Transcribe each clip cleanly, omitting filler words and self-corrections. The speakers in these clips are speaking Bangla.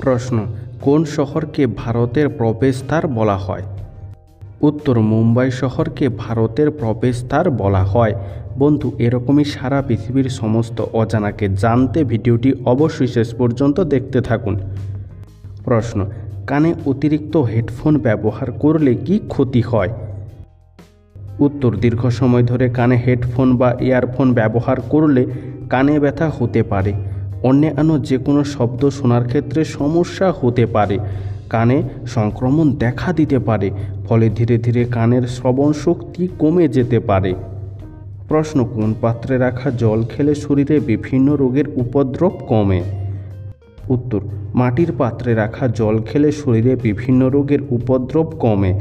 প্রশ্ন, কোন শহরকে ভারতের প্রবেশদ্বার বলা হয়? উত্তর, মুম্বাই শহরকে ভারতের প্রবেশদ্বার বলা হয়। বন্ধু, এরকমই সারা পৃথিবীর সমস্ত অজানাকে জানতে ভিডিওটি অবশ্যই শেষ পর্যন্ত দেখতে থাকুন। প্রশ্ন, কানে অতিরিক্ত হেডফোন ব্যবহার করলে কি ক্ষতি হয়? উত্তর, দীর্ঘ সময় ধরে কানে হেডফোন বা ইয়ারফোন ব্যবহার করলে কানে ব্যথা হতে পারে। অন্যান্য যে কোনো শব্দ শোনার ক্ষেত্রে সমস্যা হতে পারে। কানে সংক্রমণ দেখা দিতে পারে, ফলে ধীরে ধীরে কানের শ্রবণ শক্তি কমে যেতে পারে। প্রশ্ন, কোন পাত্রে রাখা জল খেলে শরীরে বিভিন্ন রোগের উপদ্রব কমে? উত্তর, মাটির পাত্রে রাখা জল খেলে শরীরে বিভিন্ন রোগের উপদ্রব কমে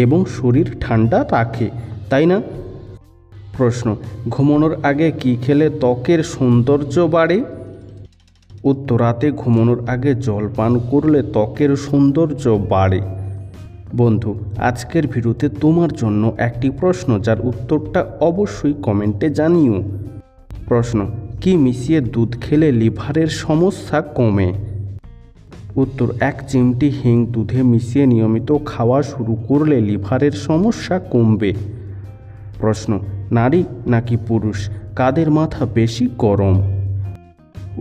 এবং শরীর ঠান্ডা রাখে, তাই না? প্রশ্ন, ঘুমানোর আগে কি খেলে ত্বকের সৌন্দর্য বাড়ে? উত্তর, রাতে ঘুমানোর আগে জল পান করলে ত্বকের সৌন্দর্য বাড়ে। বন্ধু, আজকের ভিডিওতে তোমার জন্য একটি প্রশ্ন, যার উত্তরটা অবশ্যই কমেন্টে জানিও। প্রশ্ন, কি মিশিয়ে দুধ খেলে লিভারের সমস্যা কমে? উত্তর, 1 চিমটি হিং দুধে মিশিয়ে নিয়মিত খাওয়া শুরু করলে লিভারের সমস্যা কমবে। প্রশ্ন, নারী নাকি পুরুষ, কাদের মাথা বেশি গরম?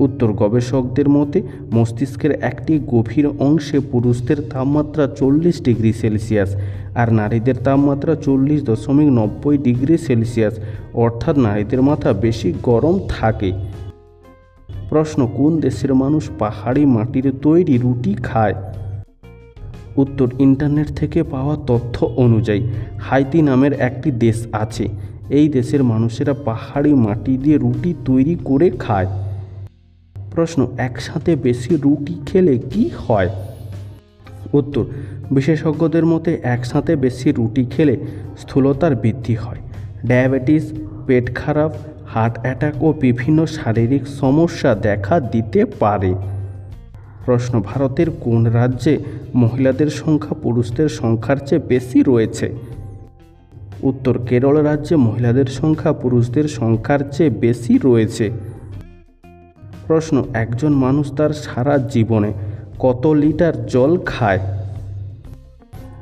উত্তর, গবেষকদের মতে মস্তিষ্কের একটি গভীর অংশে পুরুষদের তাপমাত্রা 40 ডিগ্রি সেলসিয়াস আর নারীদের তাপমাত্রা 40.90 ডিগ্রি সেলসিয়াস, অর্থাৎ নারীদের মাথা বেশি গরম থাকে। প্রশ্ন, কোন দেশের মানুষ পাহাড়ি মাটির তৈরি রুটি খায়? উত্তর, ইন্টারনেট থেকে পাওয়া তথ্য অনুযায়ী হাইতি নামের একটি দেশ আছে। এই দেশের মানুষেরা পাহাড়ি মাটি দিয়ে রুটি তৈরি করে খায়। প্রশ্ন, একসাথে বেশি রুটি খেলে কি হয়? উত্তর, বিশেষজ্ঞদের মতে একসাথে বেশি রুটি খেলে স্থূলতার বৃদ্ধি হয়, ডায়াবেটিস, পেট খারাপ, হার্ট অ্যাটাক ও বিভিন্ন শারীরিক সমস্যা দেখা দিতে পারে। প্রশ্ন, ভারতের কোন রাজ্যে মহিলাদের সংখ্যা পুরুষদের সংখ্যার চেয়ে বেশি রয়েছে? উত্তর, কেরল রাজ্যে মহিলাদের সংখ্যা পুরুষদের সংখ্যার চেয়ে বেশি রয়েছে। প্রশ্ন, একজন মানুষ তার সারা জীবনে কত লিটার জল খায়?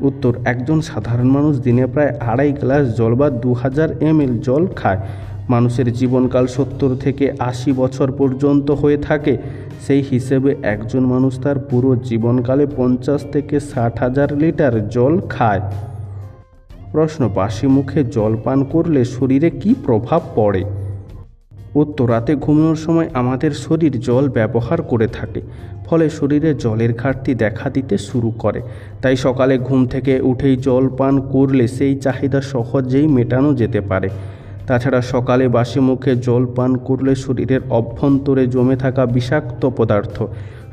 উত্তর, একজন সাধারণ মানুষ দিনে প্রায় 2.5 গ্লাস জল বা 2000 ml জল খায়। মানুষের জীবনকাল 70 থেকে 80 বছর পর্যন্ত হয়ে থাকে। সেই হিসেবে একজন মানুষ তার পুরো জীবনকালে 50 থেকে 60,000 লিটার জল খায়। প্রশ্ন, বাসি মুখে জল পান করলে শরীরে কী প্রভাব পড়ে? উত্তর, রাতে ঘুমানোর সময় আমাদের শরীর জল ব্যবহার করে থাকে, ফলে শরীরে জলের ঘাটতি দেখা দিতে শুরু করে। তাই সকালে ঘুম থেকে উঠেই জল পান করলে সেই চাহিদা সহজেই মেটানো যেতে পারে। তাছাড়া সকালে বাসি মুখে জল পান করলে শরীরের অভ্যন্তরে জমে থাকা বিষাক্ত পদার্থ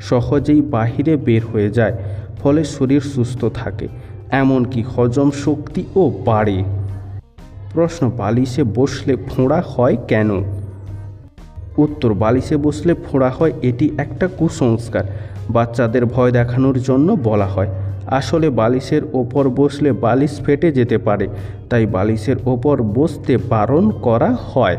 সহজেই বাহিরে বের হয়ে যায়, ফলে শরীর সুস্থ থাকে, এমনকি হজম শক্তিও বাড়ে। প্রশ্ন, বালিশে বসলে ফোঁড়া হয় কেন? উত্তর, বালিশে বসলে ফোঁড়া হয় এটি একটা কুসংস্কার। বাচ্চাদের ভয় দেখানোর জন্য বলা হয়। আসলে বালিশের ওপর বসলে বালিশ ফেটে যেতে পারে, তাই বালিশের ওপর বসতে বারণ করা হয়।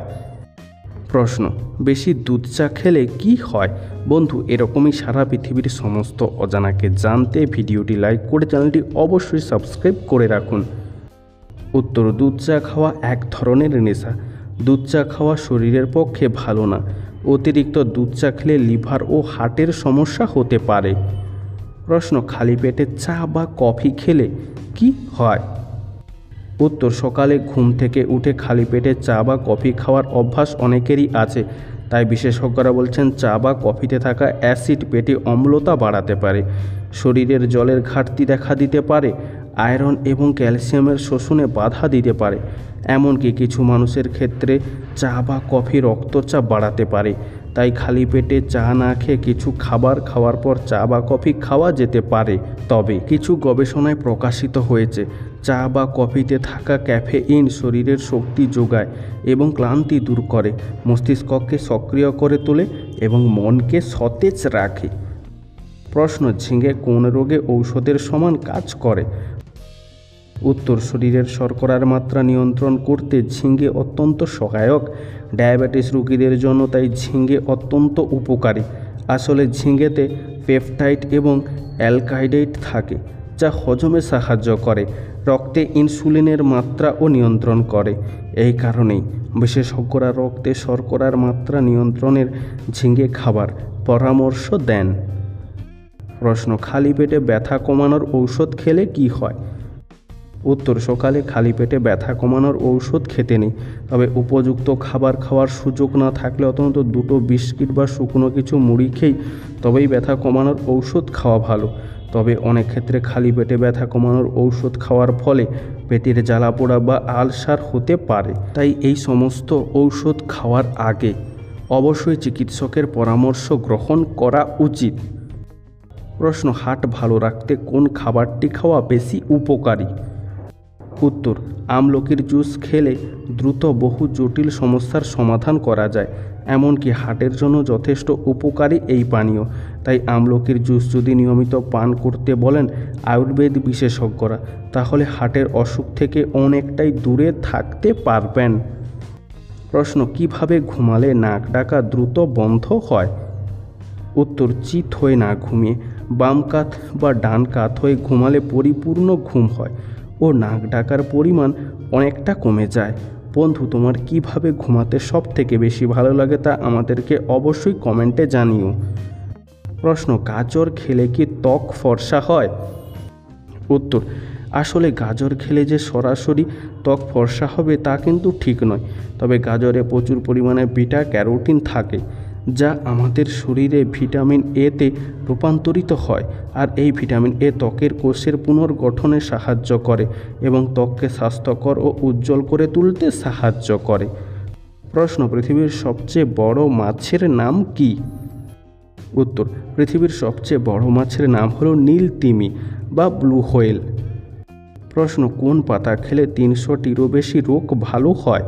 প্রশ্ন, বেশি দুধ চা খেলে কি হয়? বন্ধু, এরকমই সারা পৃথিবীর সমস্ত অজানাকে জানতে ভিডিওটি লাইক করে চ্যানেলটি অবশ্যই সাবস্ক্রাইব করে রাখুন। উত্তর, দুধ চা খাওয়া এক ধরনের নেশা। দুধ চা খাওয়া শরীরের পক্ষে ভালো না। অতিরিক্ত দুধ চা খেলে লিভার ও হার্টের সমস্যা হতে পারে। প্রশ্ন, খালি পেটে চা বা কফি খেলে কি হয়? উত্তর, সকালে ঘুম থেকে উঠে খালি পেটে চা বা কফি খাওয়ার অভ্যাস অনেকেরই আছে। তাই বিশেষজ্ঞরা বলছেন চা বা কফিতে থাকা অ্যাসিড পেটে অম্লতা বাড়াতে পারে, শরীরের জলের ঘাটতি দেখা দিতে পারে, আয়রন এবং ক্যালসিয়ামের শোষণে বাধা দিতে পারে। এমনকি কিছু মানুষের ক্ষেত্রে চা বা কফি রক্তচাপ বাড়াতে পারে। তাই খালি পেটে চা না খেয়ে কিছু খাবার খাওয়ার পর চা বা কফি খাওয়া যেতে পারে। তবে কিছু গবেষণায় প্রকাশিত হয়েছে চা বা কফিতে থাকা ক্যাফেইন শরীরের শক্তি যোগায় এবং ক্লান্তি দূর করে, মস্তিষ্ককে সক্রিয় করে তোলে এবং মনকে সতেজ রাখে। প্রশ্ন, ঝিঙে কোন রোগে ঔষধের সমান কাজ করে? উত্তর, শরীরের শর্করার মাত্রা নিয়ন্ত্রণ করতে ঝিঙে অত্যন্ত সহায়ক। ডায়াবেটিস রোগীদের জন্য তাই ঝিঙে অত্যন্ত উপকারী। আসলে ঝিঙেতে পেপটাইড এবং অ্যালকাইডেট থাকে, যা হজমে সাহায্য করে, রক্তে ইনসুলিনের মাত্রাও নিয়ন্ত্রণ করে। এই কারণেই বিশেষজ্ঞরা রক্তে শর্করার মাত্রা নিয়ন্ত্রণের ঝিঙে খাবার পরামর্শ দেন। প্রশ্ন, খালি পেটে ব্যথা কমানোর ঔষধ খেলে কি হয়? উত্তর, সকালে খালি পেটে ব্যথা কমানোর ঔষধ খেতে নেই, তবে উপযুক্ত খাবার খাওয়ার সুযোগ না থাকলে অন্তত 2টো বিস্কিট বা শুকনো কিছু মুড়ি খেয়ে তবেই ব্যথা কমানোর ঔষধ খাওয়া ভালো। তবে অনেক ক্ষেত্রে খালি পেটে ব্যথা কমানোর ঔষধ খাওয়ার ফলে পেটের জ্বালাপোড়া বা আলসার হতে পারে, তাই এই সমস্ত ঔষধ খাওয়ার আগে অবশ্যই চিকিৎসকের পরামর্শ গ্রহণ করা উচিত। প্রশ্ন, হার্ট ভালো রাখতে কোন খাবারটি খাওয়া বেশি উপকারী? উত্তর, আমলকির জুস খেলে দ্রুত বহু জটিল সমস্যার সমাধান করা যায়, এমনকি হার্টের জন্য যথেষ্ট উপকারী এই পানীয়। তাই আমলকির জুস যদি নিয়মিত পান করতে বলেন আয়ুর্বেদ বিশেষজ্ঞরা, তাহলে হার্টের অসুখ থেকে অনেকটাই দূরে থাকতে পারবেন। প্রশ্ন, কিভাবে ঘুমালে নাক ডাকা দ্রুত বন্ধ হয়? উত্তর, চিত হয়ে না ঘুমিয়ে বাম কাত বা ডান কাত হয়ে ঘুমালে পরিপূর্ণ ঘুম হয় ও নাক ডাকার পরিমাণ অনেকটা কমে যায়। বন্ধু, তোমার কিভাবে ঘুমাতে সব থেকে বেশি ভালো লাগে তা আমাদেরকে অবশ্যই কমেন্টে জানিও। প্রশ্ন, গাজর খেলে কি ত্বক ফর্সা হয়? উত্তর, আসলে গাজর খেলে যে সরাসরি ত্বক ফর্সা হবে তা কিন্তু ঠিক নয়, তবে গাজরে প্রচুর পরিমাণে বিটা ক্যারোটিন থাকে, যা আমাদের শরীরে ভিটামিন এতে রূপান্তরিত হয়, আর এই ভিটামিন এ ত্বকের কোষের পুনর্গঠনে সাহায্য করে এবং ত্বককে স্বাস্থ্যকর ও উজ্জ্বল করে তুলতে সাহায্য করে। প্রশ্ন, পৃথিবীর সবচেয়ে বড় মাছের নাম কি? উত্তর, পৃথিবীর সবচেয়ে বড় মাছের নাম হলো নীল তিমি বা ব্লু হোয়েল। প্রশ্ন, কোন পাতা খেলে 300টিরও বেশি রোগ ভালো হয়?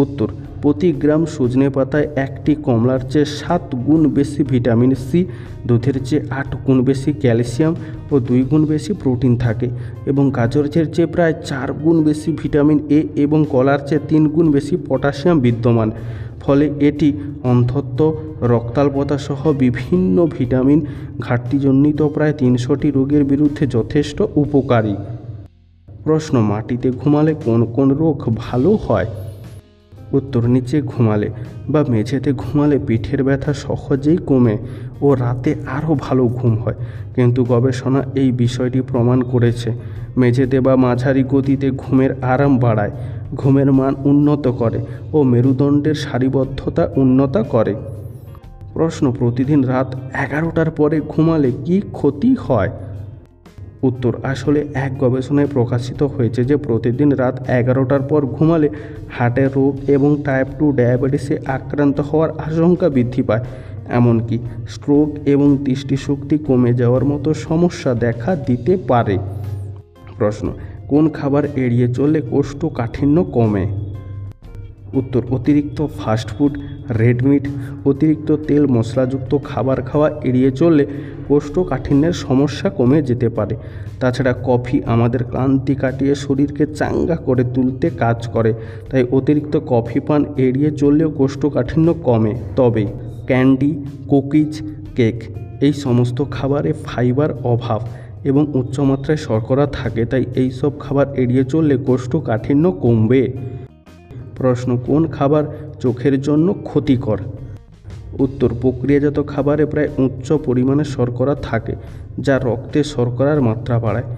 উত্তর, প্রতি গ্রাম সজনে পাতায় 1টি কমলার চেয়ে 7 গুণ বেশি ভিটামিন সি, দুধের চেয়ে 8 গুণ বেশি ক্যালসিয়াম ও 2 গুণ বেশি প্রোটিন থাকে, এবং গাজরের চেয়ে প্রায় 4 গুণ বেশি ভিটামিন এ এবং কলার চেয়ে 3 গুণ বেশি পটাশিয়াম বিদ্যমান। ফলে এটি অন্ধত্ব, রক্তাল্পতা সহ বিভিন্ন ভিটামিন ঘাটতিজনিত প্রায় 300টি রোগের বিরুদ্ধে যথেষ্ট উপকারী। প্রশ্ন, মাটিতে ঘুমালে কোন কোন রোগ ভালো হয়? উত্তর, নিচে ঘুমালে বা মেঝেতে ঘুমালে পিঠের ব্যথা সহজেই কমে ও রাতে আরও ভালো ঘুম হয়, কিন্তু গবেষণা এই বিষয়টি প্রমাণ করেছে মেঝেতে বা মাঝারি গতিতে ঘুমের আরাম বাড়ায়, ঘুমের মান উন্নত করে ও মেরুদণ্ডের সারিবদ্ধতা উন্নত করে। প্রশ্ন, প্রতিদিন রাত 11টার পরে ঘুমালে কি ক্ষতি হয়? উত্তর, আসলে এক গবেষণায় প্রকাশিত হয়েছে যে প্রতিদিন রাত 11টার পর ঘুমালে হার্টের রোগ এবং টাইপ 2 ডায়াবেটিসে আক্রান্ত হওয়ার আশঙ্কা বৃদ্ধি পায়, এমনকি স্ট্রোক এবং দৃষ্টিশক্তি কমে যাওয়ার মতো সমস্যা দেখা দিতে পারে। প্রশ্ন, কোন খাবার এড়িয়ে চললে কোষ্ঠকাঠিন্য কমে? উত্তর, অতিরিক্ত ফাস্টফুড, রেড মিট, অতিরিক্ত তেল মশলাযুক্ত খাবার খাওয়া এড়িয়ে চললে কোষ্ঠকাঠিন্যের সমস্যা কমে যেতে পারে। তাছাড়া কফি আমাদের ক্লান্তি কাটিয়ে শরীরকে চাঙ্গা করে তুলতে কাজ করে, তাই অতিরিক্ত কফি পান এড়িয়ে চললেও কোষ্ঠকাঠিন্য কমে। তবে ক্যান্ডি, কুকিজ, কেক এই সমস্ত খাবারে ফাইবার অভাব এবং উচ্চমাত্রায় শর্করা থাকে, তাই এই সব খাবার এড়িয়ে চললে কোষ্ঠকাঠিন্য কমবে। প্রশ্ন, কোন খাবার চোখের জন্য ক্ষতিকর? উত্তর, প্রক্রিয়াজাত খাবারে প্রায় উচ্চ পরিমাণে শর্করা থাকে, যা রক্তে শর্করার মাত্রা বাড়ায়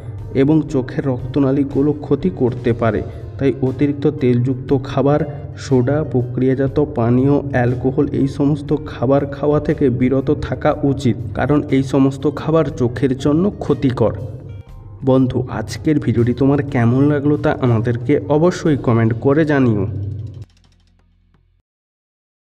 এবং চোখের রক্তনালীগুলো ক্ষতি করতে পারে। তাই অতিরিক্ত তেলযুক্ত খাবার, সোডা, প্রক্রিয়াজাত পানীয়, অ্যালকোহল এই সমস্ত খাবার খাওয়া থেকে বিরত থাকা উচিত, কারণ এই সমস্ত খাবার চোখের জন্য ক্ষতিকর। বন্ধু, আজকের ভিডিওটি তোমার কেমন লাগলো তা আমাদেরকে অবশ্যই কমেন্ট করে জানিও।